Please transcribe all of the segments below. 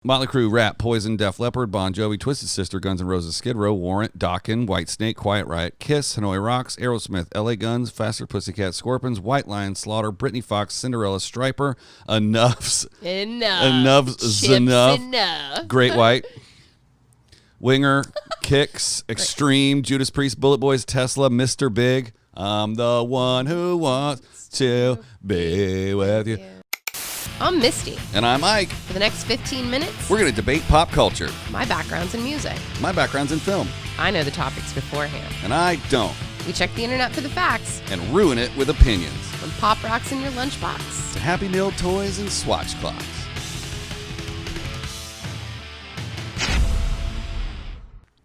Motley Crue, Rat, Poison, Def Leppard, Bon Jovi, Twisted Sister, Guns N' Roses, Skid Row, Warrant, Dokken, Whitesnake, Quiet Riot, Kiss, Hanoi Rocks, Aerosmith, LA Guns, Faster Pussycat, Scorpions, White Lion, Slaughter, Britney Fox, Cinderella, Striper, Enough's Enough, Great White, Winger, Kicks, Extreme, Judas Priest, Bullet Boys, Tesla, Mr. Big, I'm the one who wants to be with you. I'm Misty. And I'm Ike. For the next 15 minutes, we're going to debate pop culture. My background's in music. My background's in film. I know the topics beforehand. And I don't. We check the internet for the facts. And ruin it with opinions. From pop rocks in your lunchbox to Happy Meal toys and swatch clocks.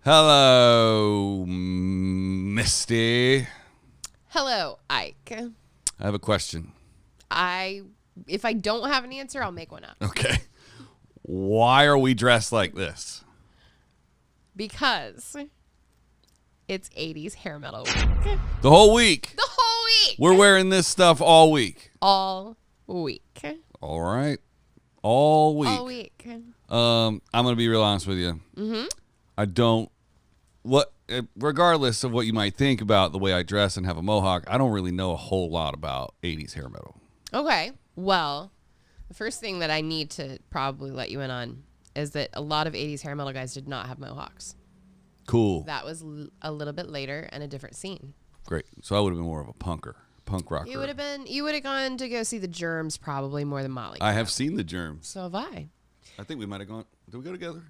Hello, Misty. Hello, Ike. I have a question. If I don't have an answer, I'll make one up. Okay. Why are we dressed like this? Because it's 80s hair metal week. The whole week. The whole week. We're wearing this stuff all week. All week. All right. All week. All week. I'm going to be real honest with you. Mm-hmm. Regardless of what you might think about the way I dress and have a mohawk, I don't really know a whole lot about 80s hair metal. Okay. Well, the first thing that I need to probably let you in on is that a lot of 80s hair metal guys did not have mohawks. Cool. That was a little bit later and a different scene. Great. So I would have been more of a punk rocker. You would have gone to go see the Germs probably more than Motley. I have seen the Germs. So have I. I think we might have gone. Did we go together?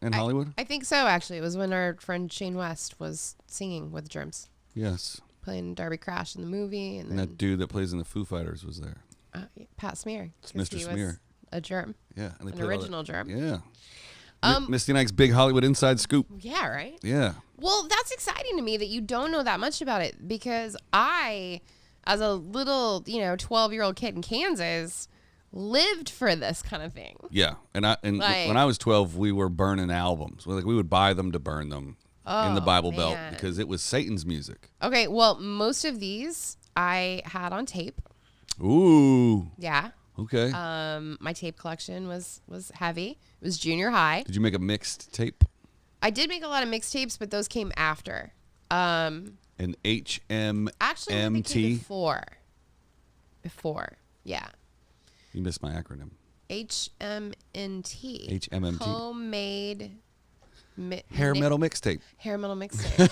In Hollywood? I think so, actually. It was when our friend Shane West was singing with the Germs. Yes. Playing Darby Crash in the movie. And that dude that plays in the Foo Fighters was there. Pat Smear. It's Mr. Smear. A germ. Yeah. And an original germ. Yeah. Misty and Ike's big Hollywood inside scoop. Yeah, right? Yeah. Well, that's exciting to me that you don't know that much about it, because I, as a little, 12-year-old kid in Kansas, lived for this kind of thing. Yeah. And when I was 12, we were burning albums. We would buy them to burn them in the Bible Belt because it was Satan's music. Okay, well, most of these I had on tape. Ooh. Yeah. Okay. My tape collection was heavy. It was junior high. Did you make a mixed tape? I did make a lot of mixtapes, but those came after. An HMMT? Actually, they came before. Yeah. You missed my acronym. HMNT. HMMT. Homemade hair metal mixtape. Hair metal mixtape.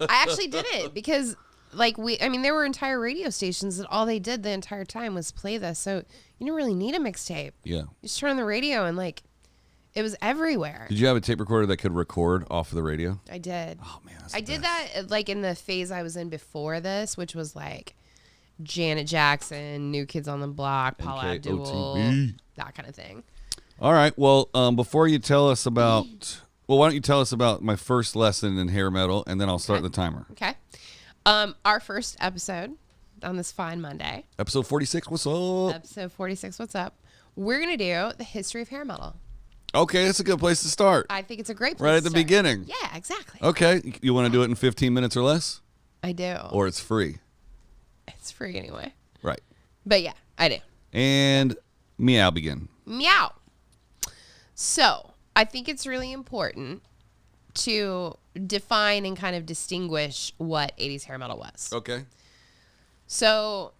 I actually did it because there were entire radio stations that all they did the entire time was play this. So you didn't really need a mixtape. Yeah. You just turn on the radio and it was everywhere. Did you have a tape recorder that could record off of the radio? I did. Oh man, I did that in the phase I was in before this, which was Janet Jackson, New Kids on the Block, Paula Abdul, that kind of thing. All right. Well, before you tell us about, why don't you tell us about my first lesson in hair metal, and then I'll start the timer. Okay. Our first episode on this fine Monday. Episode 46. What's up? Episode 46. What's up? We're gonna do the history of hair metal. Okay, that's a good place to start. I think it's a great place. Right at the beginning. Yeah, exactly. Okay, you want to do it in 15 minutes or less? I do. Or it's free. It's free anyway. Right. But yeah, I do. And meow begin. Meow. So, I think it's really important to define and kind of distinguish what 80s hair metal was. Okay. So,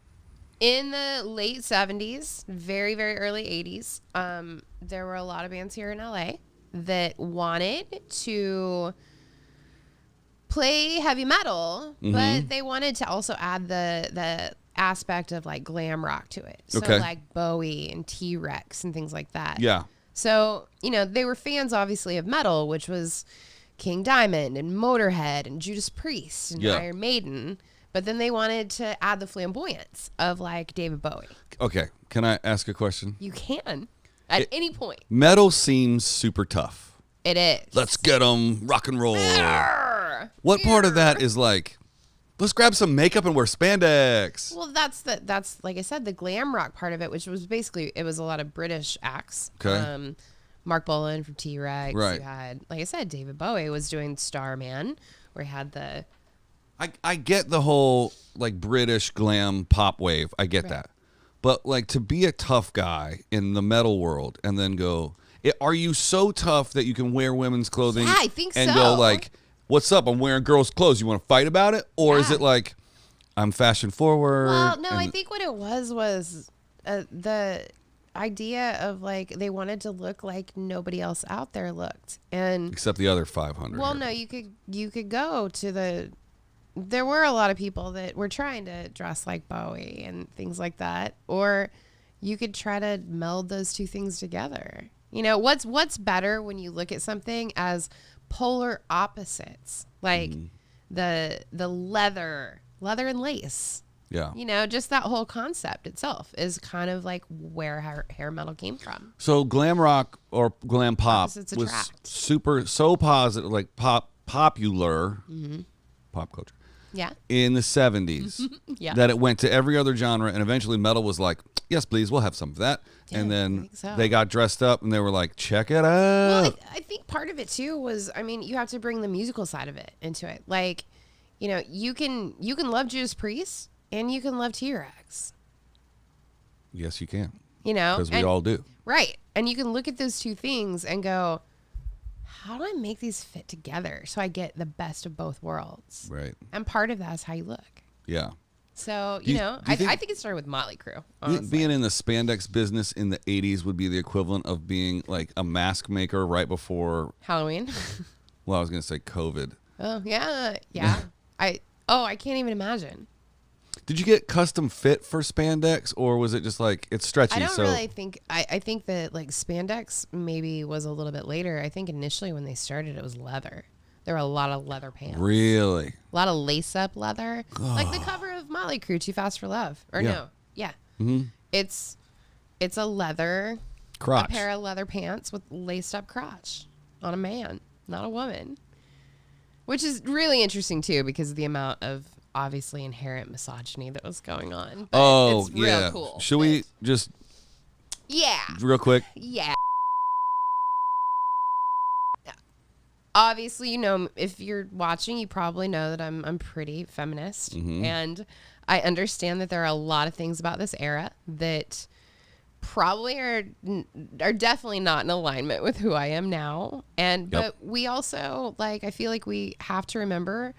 in the late 70s, very, very early 80s, there were a lot of bands here in LA that wanted to play heavy metal, but they wanted to also add the aspect of glam rock to it. So Bowie and T-Rex and things like that. Yeah. So, they were fans obviously of metal, which was King Diamond and Motorhead and Judas Priest and Iron Maiden. But then they wanted to add the flamboyance of David Bowie. Okay. Can I ask a question? You can at any point. Metal seems super tough. It is. Let's get them rock and roll. What part of that is let's grab some makeup and wear spandex? Well, that's like I said, the glam rock part of it, which was basically, it was a lot of British acts. Okay. Mark Bolan from T-Rex. Right. You had, like I said, David Bowie was doing Starman, where he had the... I get the whole British glam pop wave. I get that. But to be a tough guy in the metal world and then go, Are you so tough that you can wear women's clothing? Yeah, I think and so. go like, "What's up? I'm wearing girls' clothes. You want to fight about it?" Or is it like, "I'm fashion forward"? Well, no, I think what it was the idea of like they wanted to look like nobody else out there looked, and except the other 500. well, here. no, you could go to the. There were a lot of people that were trying to dress like Bowie and things like that, or you could try to meld those two things together. You know, what's better when you look at something as polar opposites, like the leather and lace. Yeah. You know, just that whole concept itself is kind of like where hair metal came from. So glam rock or glam pop Opposites was attract. so positive, like popular pop culture. Yeah. In the 70s Yeah. that it went to every other genre, and eventually metal was like, yes, please, we'll have some of that. Yeah, and I then think so. they got dressed up and they were like, check it out. Well, I think part of it too was, I mean, you have to bring the musical side of it into it. Like, you know, you can love Judas Priest and you can love T-Rex. Yes, you can. You know, Because we all do. Right. And you can look at those two things and go, how do I make these fit together so I get the best of both worlds? Right. And part of that is how you look. Yeah. So, Do you I think- think it started with Motley Crue. Honestly. Being in the spandex business in the 80s would be the equivalent of being like a mask maker right before, Halloween. well, I was going to say COVID. Oh, yeah. Yeah. I can't even imagine. Did you get custom fit for spandex, or was it just like it's stretchy? I don't so really think, I think that like spandex maybe was a little bit later. I think initially when they started, it was leather. There were a lot of leather pants. Really? A lot of lace up leather. Like the cover of Motley Crue, Too Fast for Love. Or Yeah. no. Yeah. Mm-hmm. It's a leather, Crotch. a pair of leather pants with laced up crotch on a man, not a woman. Which is really interesting too because of the amount of obviously inherent misogyny that was going on. But Oh, it's real yeah. cool. Should we just Yeah. real quick? Yeah. Obviously, you know, if you're watching, you probably know that I'm pretty feminist, and I understand that there are a lot of things about this era that probably are definitely not in alignment with who I am now. And but we also like I feel like we have to remember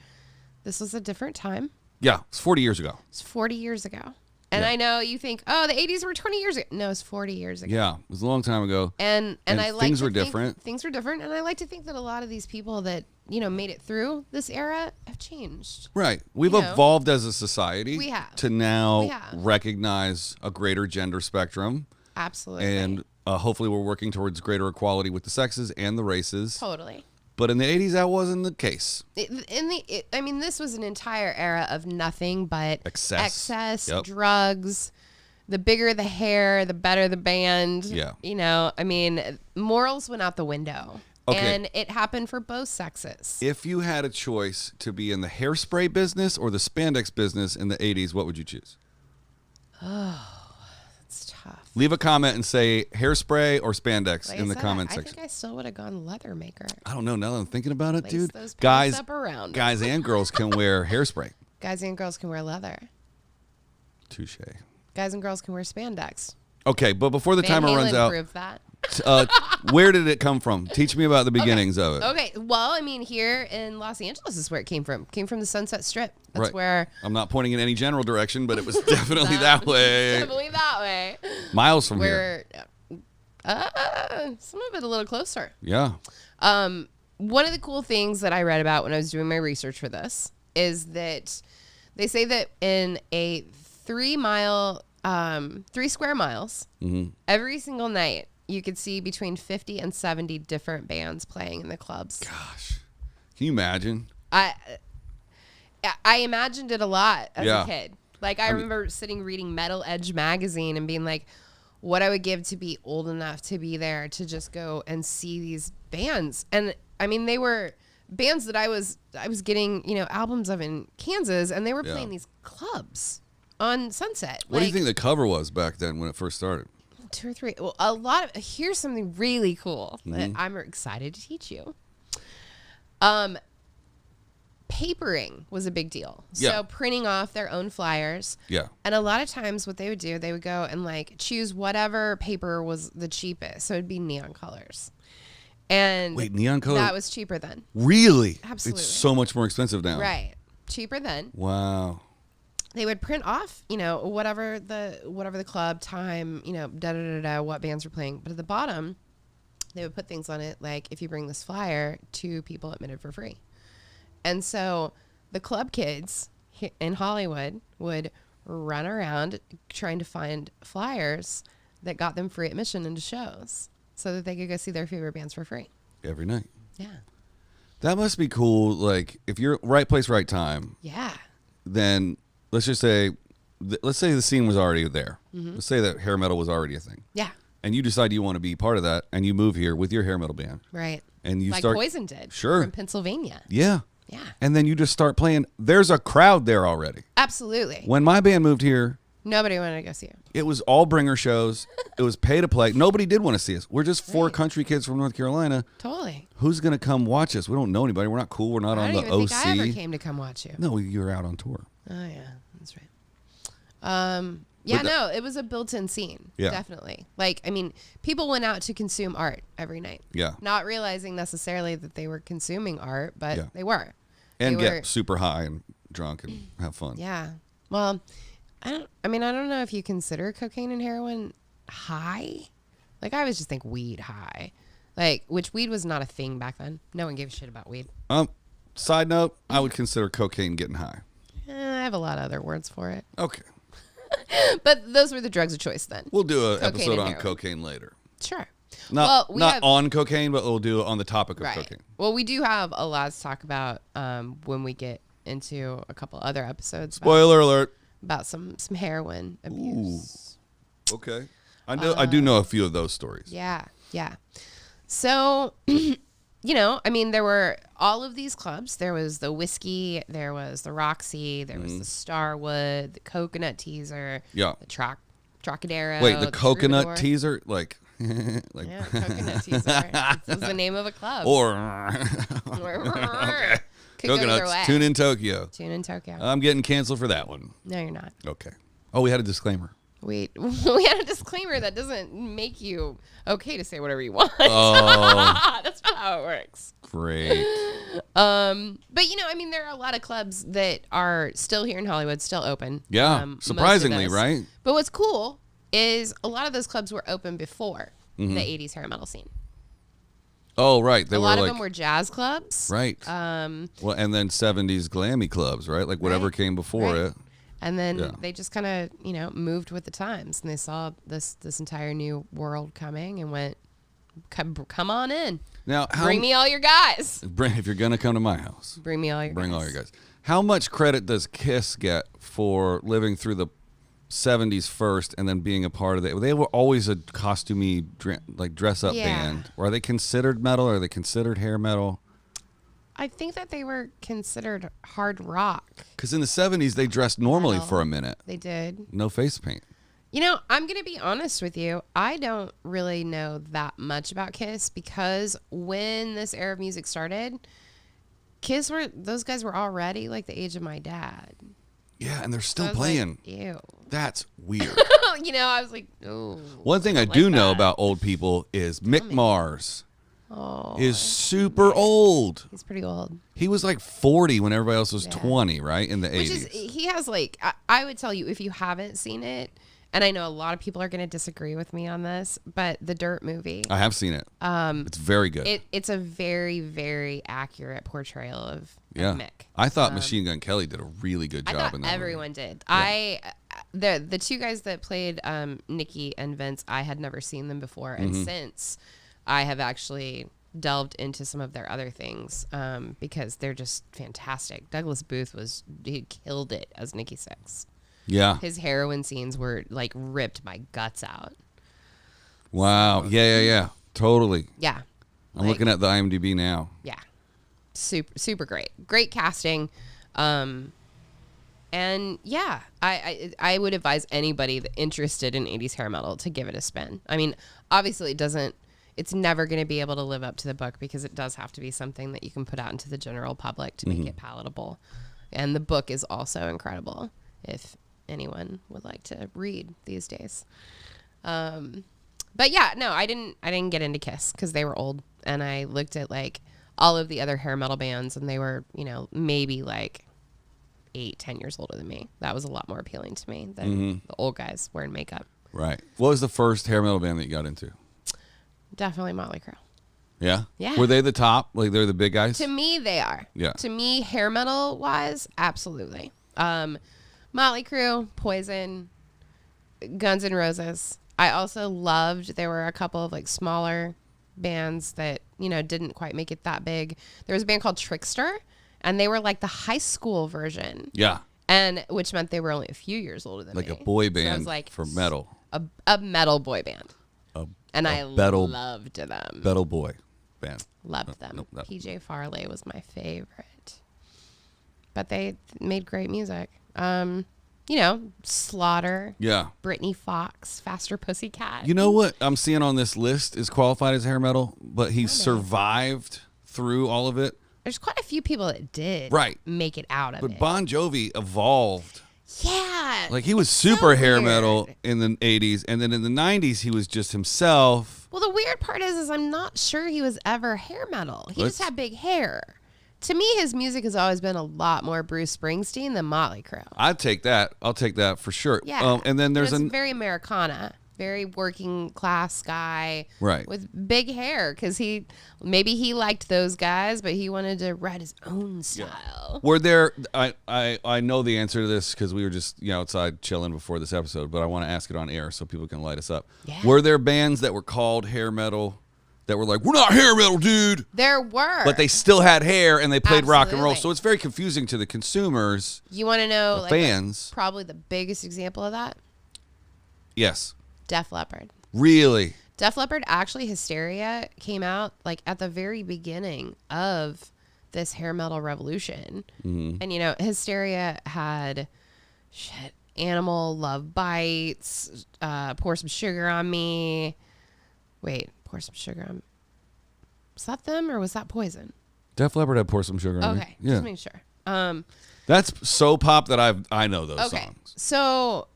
this was a different time. Yeah, it's 40 years ago. It's 40 years ago. And I know you think, oh, the 80s were 20 years ago. No, it's 40 years ago. Yeah, it was a long time ago. And I like things to were think different. Things were different, and I like to think that a lot of these people that you know made it through this era have changed. Right. We've You know, evolved as a society we have. to now We have. recognize a greater gender spectrum. Absolutely. And hopefully we're working towards greater equality with the sexes and the races. Totally. But in the 80s, that wasn't the case. I mean, this was an entire era of nothing but Excess. Yep. drugs. The bigger the hair, the better the band. Yeah. You know, I mean, morals went out the window. Okay. And it happened for both sexes. If you had a choice to be in the hairspray business or the spandex business in the 80s, what would you choose? It's tough. Leave a comment and say hairspray or spandex Like in I the said, comment I section. think I still would have gone leather maker. I don't know. Now that I'm thinking about it, Lace dude, those pants guys, up around. guys and girls can wear hairspray. Guys and girls can wear leather. Touche. Guys and girls can wear spandex. Okay, but before the Van timer runs Halen out, proved that. where did it come from? Teach me about the beginnings of it. Okay, well, I mean, here in Los Angeles is where it came from. Came from the Sunset Strip. That's Right. where. I'm not pointing in any general direction, but it was definitely that way. Definitely that way. Miles from here. Some of it a little closer. Yeah. One of the cool things that I read about when I was doing my research for this is that they say that in a 3 square miles, every single night, you could see between 50 and 70 different bands playing in the clubs. Gosh. Can you imagine? I imagined it a lot as a kid. Like I remember sitting reading Metal Edge magazine and being like, what I would give to be old enough to be there to just go and see these bands. And I mean, they were bands that I was getting, you know, albums of in Kansas, and they were playing these clubs on Sunset. What do you think the cover was back then when it first started? 2 or 3. Well, a lot of. Here's something really cool that I'm excited to teach you. papering was a big deal. Yeah. So printing off their own flyers. Yeah. And a lot of times what they would do, they would go and like choose whatever paper was the cheapest. So it'd be neon colors. And wait, neon color? That was cheaper then. Really? Absolutely. It's so much more expensive now. Right. Cheaper then. Wow. They would print off, whatever the club time, what bands were playing. But at the bottom, they would put things on it like, if you bring this flyer, 2 people admitted for free. And so the club kids in Hollywood would run around trying to find flyers that got them free admission into shows so that they could go see their favorite bands for free. Every night. Yeah. That must be cool. Like, if you're right place, right time. Yeah. Then let's just say, the scene was already there. Mm-hmm. Let's say that hair metal was already a thing. Yeah. And you decide you want to be part of that, and you move here with your hair metal band. Right. And you like start. Poison did. Sure. From Pennsylvania. Yeah. Yeah. And then you just start playing. There's a crowd there already. Absolutely. When my band moved here, nobody wanted to go see it. it was all bringer shows. It was pay to play. Nobody did want to see us. We're just 4 country kids from North Carolina. Totally. Who's going to come watch us? We don't know anybody. We're not cool. We're not on the OC. I don't even think I ever came to come watch you. No, you were out on tour. Oh, yeah. That's right. No, it was a built-in scene. Yeah. Definitely. Like, I mean, people went out to consume art every night. Yeah. Not realizing necessarily that they were consuming art, but Yeah. they were. And They get were- super high and drunk and have fun. Yeah. Well, I don't know if you consider cocaine and heroin high. Like, I always just think weed high. Like, which weed was not a thing back then. No one gave a shit about weed. Side note, I would consider cocaine getting high. I have a lot of other words for it. Okay. But those were the drugs of choice then. We'll do an Cocaine episode and on heroin. cocaine later. Sure. Not we not have- on cocaine, but we'll do it on the topic of Right. cocaine. Well, we do have a lot to talk about when we get into a couple other episodes Spoiler alert. about some heroin abuse. Okay. I do know a few of those stories. Yeah. So, there were all of these clubs. There was the Whiskey, there was the Roxy, there was the Starwood, the Coconut Teaser, Yeah. the Trocadero. Wait, the coconut Troubadour. teaser? Like Yeah, Coconut Teaser. This is the name of a club. or Could go either coconuts, way. Tune in Tokyo. Tune in Tokyo. I'm getting canceled for that one. No, you're not. Okay. Oh, we had a disclaimer. We had a disclaimer that doesn't make you okay to say whatever you want. Oh. That's not how it works. Great. But there are a lot of clubs that are still here in Hollywood, still open. Yeah. Most of Surprisingly, those. right? But what's cool is a lot of those clubs were open before Mm-hmm. the 80s hair metal scene. Oh, right. They A were lot like, of them were jazz clubs. right. Well, and then 70s glammy clubs, right? Like whatever Right. came before Right. it. And then Yeah. they just kind of, moved with the times, and they saw this entire new world coming and went, come on in. Now, Bring me all your guys. if you're going to come to my house, Bring me all your bring guys. all your guys. How much credit does Kiss get for living through the 70s first and then being a part of it? They were always a costumey, dress up Yeah. band. Or are they considered metal? Are they considered hair metal? I think that they were considered hard rock. Because in the 70s, they dressed normally Metal. for a minute. They did. No face paint. I'm going to be honest with you. I don't really know that much about Kiss because when this era of music started, those guys were already like the age of my dad. Yeah, and they're So still I was playing. like, ew. That's weird. I was like, oh. One thing I do know about old people is Mick Mars Oh, is super old. he's pretty old. He was like 40 when everybody else was 20, right? In the 80s. Which is, he has I would tell you if you haven't seen it, and I know a lot of people are going to disagree with me on this, but the Dirt movie. I have seen it. It's very good. It's a very, very accurate portrayal of Mick. I thought Machine Gun Kelly did a really good I job thought in that. everyone did. Yeah. The two guys that played Nikki and Vince, I had never seen them before, and since I have actually delved into some of their other things because they're just fantastic. Douglas Booth he killed it as Nikki Sixx. Yeah. His heroin scenes were like ripped my guts out. Wow. Yeah. Totally. Yeah. I'm looking at the IMDb now. Yeah. Super great. Great casting. And yeah, I would advise anybody that interested in 80s hair metal to give it a spin. I mean, obviously it's never going to be able to live up to the book because it does have to be something that you can put out into the general public to make it palatable. And the book is also incredible if anyone would like to read these days. But yeah, no, I didn't get into Kiss because they were old, and I looked at like all of the other hair metal bands, and they were, you know, maybe like 8-10 years older than me. That was a lot more appealing to me than the old guys wearing makeup. Right. What was the first hair metal band that you got into? Definitely Motley Crue. Yeah? Yeah. Were they the top? Like, they're the big guys? To me, they are. Yeah. To me, hair metal wise, absolutely. Motley Crue, Poison, Guns N' Roses. I also loved, there were a couple of like smaller bands that, you know, didn't quite make it that big. There was a band called Trickster, and they were like the high school version. Yeah. And which meant they were only a few years older than me. Like a boy band, so I was like, for metal. A metal boy band. I loved them. Metal boy band. Loved them. No. PJ Farley was my favorite. But they made great music. You know, Slaughter. Yeah. Britney Fox, Faster Pussycat. You know what I'm seeing on this list is qualified as hair metal, but he survived through all of it. There's quite a few people that did make it out of it. But Bon Jovi evolved. Yeah. Like, he was super hair metal in the 80s, and then in the 90s, he was just himself. Well, the weird part is I'm not sure he was ever hair metal. He just had big hair. To me, his music has always been a lot more Bruce Springsteen than Motley Crue. I'd take that. I'll take that for sure. Yeah. And then there's very Americana, very working class guy, right, with big hair, because maybe he liked those guys, but he wanted to write his own style. Yeah. Were there? I know the answer to this because we were just outside chilling before this episode, but I want to ask it on air so people can light us up. Yeah. Were there bands that were called hair metal that were like, we're not hair metal, dude? There were. But they still had hair and they played rock and roll. So it's very confusing to the consumers. You want to know, fans. Probably the biggest example of that? Yes. Def Leppard. Really? Def Leppard, actually, Hysteria came out like at the very beginning of this hair metal revolution. Mm-hmm. And, Hysteria had Animal, Love Bites, Pour Some Sugar on Me. Wait. Pour Some Sugar on. Was that them or was that Poison? Def Leppard had Pour Some Sugar on Me. Okay, just make sure. That's so pop that I know those songs. So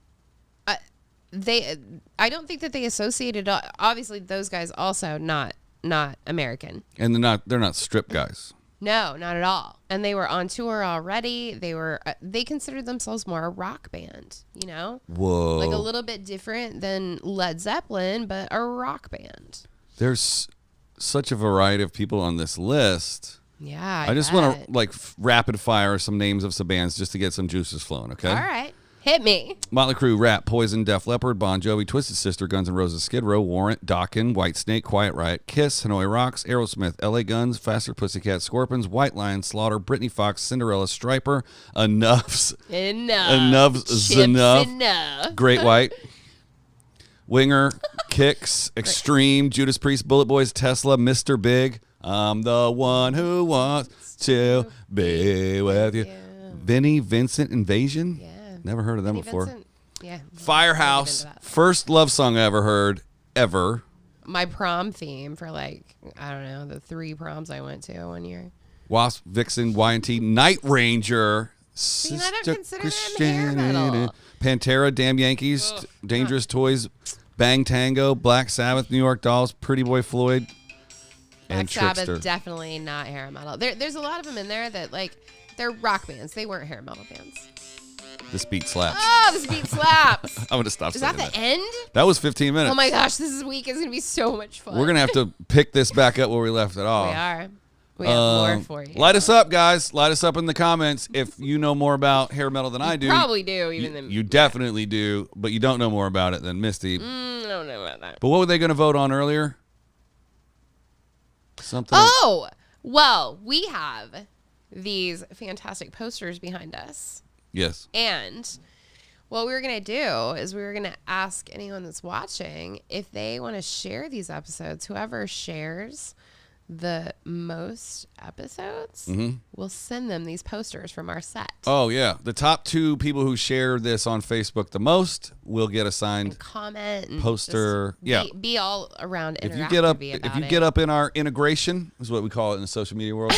I don't think that they associated. Obviously, those guys also not American. And they're not strip guys. No, not at all. And they were on tour already. They considered themselves more a rock band, Whoa. Like a little bit different than Led Zeppelin, but a rock band. There's such a variety of people on this list. Yeah, I just want to rapid fire some names of some bands just to get some juices flowing, okay? All right. Hit me. Motley Crue, Rat, Poison, Def Leppard, Bon Jovi, Twisted Sister, Guns N' Roses, Skid Row, Warrant, Dokken, Whitesnake, Quiet Riot, Kiss, Hanoi Rocks, Aerosmith, LA Guns, Faster Pussycat, Scorpions, White Lion, Slaughter, Britney Fox, Cinderella, Striper, Enough's Enough. Great White, Winger, Kicks, Extreme, Judas Priest, Bullet Boys, Tesla, Mr. Big, I'm the one who wants to be with you. Vinnie Vincent, Invasion? Yeah. Never heard of them before. Vincent. Yeah. Firehouse, first love song I ever heard, ever. My prom theme for the 3 proms I went to one year. Wasp, Vixen, Y&T, Night Ranger, See, I don't consider them hair metal. Pantera, Damn Yankees, Dangerous Toys, Bang Tango, Black Sabbath, New York Dolls, Pretty Boy Floyd, and Black Trickster. Sabbath, definitely not hair metal. There's a lot of them in there that they're rock bands. They weren't hair metal bands. This beat slaps. Oh, this beat slaps. I'm going to stop saying that. Is that the end? That was 15 minutes. Oh my gosh, this week is going to be so much fun. We're going to have to pick this back up where we left it off. We are. We have more for you. Light us up, guys. Light us up in the comments if you know more about hair metal than I do. Probably do. You definitely do, but you don't know more about it than Misty. I don't know about that. But what were they going to vote on earlier? Something. Oh, well, we have these fantastic posters behind us. Yes. And what we were going to do is we were going to ask anyone that's watching if they want to share these episodes. Whoever shares the most episodes, we'll send them these posters from our set. Oh, yeah. The top 2 people who share this on Facebook the most will get a signed comment and poster. be all around If you interactive get up in our integration, is what we call it in the social media world.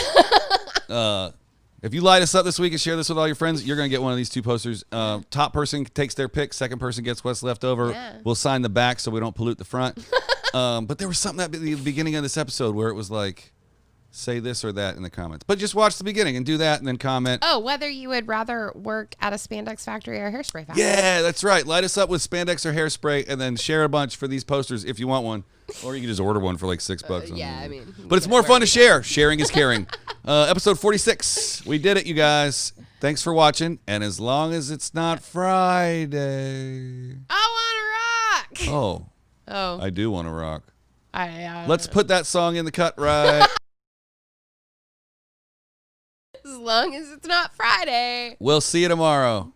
If you light us up this week and share this with all your friends, you're going to get one of these 2 posters. Top person takes their pick. Second person gets what's left over. Yeah. We'll sign the back so we don't pollute the front. But there was something at the beginning of this episode where it was like, say this or that in the comments. But just watch the beginning and do that and then comment. Oh, whether you would rather work at a spandex factory or a hairspray factory. Yeah, that's right. Light us up with spandex or hairspray and then share a bunch for these posters if you want one. Or you can just order one for like $6. Yeah, I mean. But it's more fun to share. Sharing is caring. Episode 46. We did it, you guys. Thanks for watching. And as long as it's not Friday. I want to rock. Oh. Oh. I do want to rock. Let's put that song in the cut right. As long as it's not Friday. We'll see you tomorrow.